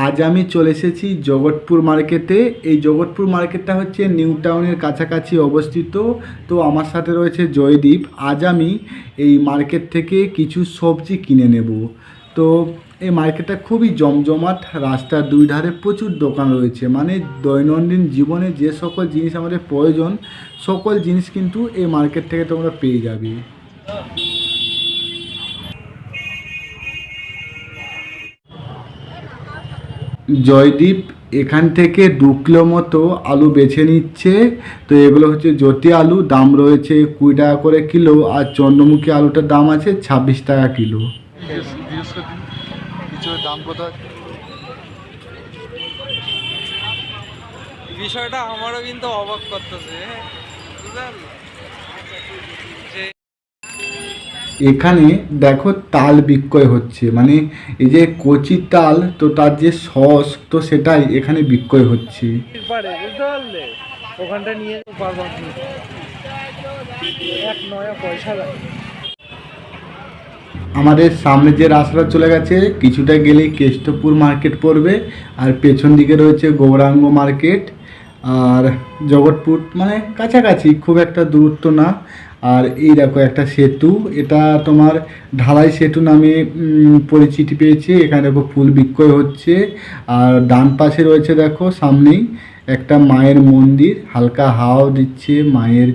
আজ আমি চলে এসেছি জগৎপুর মার্কেটে। এই জগৎপুর মার্কেটটা হচ্ছে নিউ টাউনের কাছাকাছি অবস্থিত। তো আমার সাথে রয়েছে জয়দীপ। আজ আমি এই মার্কেট থেকে কিছু সবজি কিনে নেব। তো এই মার্কেটটা খুবই জমজমাট, রাস্তার দুই ধারে প্রচুর দোকান রয়েছে, মানে দৈনন্দিন জীবনে যে সকল জিনিস আমাদের প্রয়োজন সকল জিনিস কিন্তু এই মার্কেট থেকে তোমরা পেয়ে যাবে। জয়দীপ এখান থেকে 2 কিলো মতো আলু বেছে নিচ্ছে। তো এগুলো হচ্ছে জ্যোতি আলু, দাম রয়েছে 20 টাকা করে কিলো, আর চন্দ্রমুখী আলুটার দাম আছে 26 টাকা কিলো। দাম কোথায়? বিষয়টা আমারও কিন্তু অবাক করতেছে। এখানে দেখো তাল বিক্রয় হচ্ছে, মানে এই যে কচি তাল, তো তার যে সস, তো সেটাই এখানে বিক্রয় হচ্ছে। ওখানটা নিয়ে এক নয়া পয়সা লাগে। আমাদের সামনে যে রাস্তাটা চলে গেছে, কিছুটা গেলেই কেষ্টপুর মার্কেট পড়বে, আর পেছন দিকে রয়েছে গৌরাঙ্গ মার্কেট। আর জগৎপুর মানে কাছাকাছি, খুব একটা দূরত্ব না। আর এই দেখো একটা সেতু, এটা তোমার ঢালাই সেতু নামে পরিচিতি পেয়েছে। এখানে দেখো ফুল বিক্রয় হচ্ছে। আর ডান পাশে রয়েছে দেখো সামনেই একটা মায়ের মন্দির, হালকা হাওয়া দিচ্ছে, মায়ের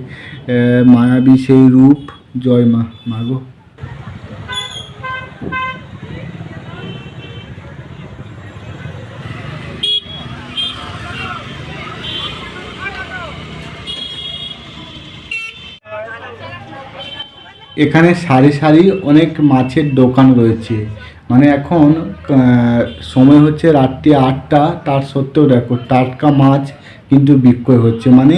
মায়াবী সেই রূপ। জয় মা, মাগো। এখানে সারি সারি অনেক মাছের দোকান রয়েছে, মানে এখন সময় হচ্ছে রাত্রি 8টা, তার সত্ত্বেও দেখো টাটকা মাছ কিন্তু বিক্রয় হচ্ছে। মানে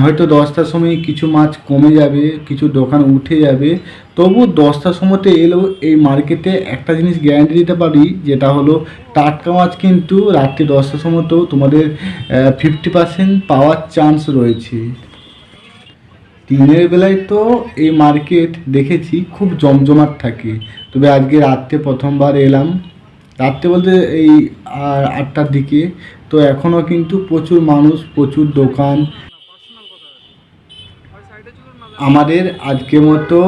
হয়তো 10টার সময় কিছু মাছ কমে যাবে, কিছু দোকান উঠে যাবে, তবু 10টার সময়তে এলেও এই মার্কেটে একটা জিনিস গ্যারান্টি দিতে পারি, যেটা হলো টাটকা মাছ কিন্তু রাত্রি 10টার সময়তেও তোমাদের 50% পাওয়ার চান্স রয়েছে। দিনের বেলায় তো এই মার্কেট দেখেছি খুব জমজমাট থাকে, তবে আজকে রাত্রে প্রথমবার এলাম। রাত্রে বলতে এই 8টার দিকে। তো এখনও কিন্তু প্রচুর মানুষ, প্রচুর দোকান। আমাদের আজকে মতো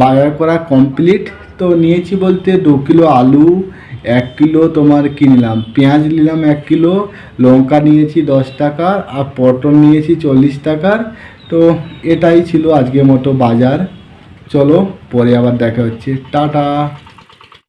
বাজার করা কমপ্লিট। তো নিয়েছি বলতে 2 কিলো আলু, 1 কিলো তোমার কিনলাম পেঁয়াজ, নিলাম 1 কিলো, লঙ্কা নিয়েছি 10 টাকা, আর পটল নিয়েছি 40 টাকার। তো এটাই ছিল আজকের মতো বাজার। চলো পরে আবার দেখা হচ্ছে, টাটা।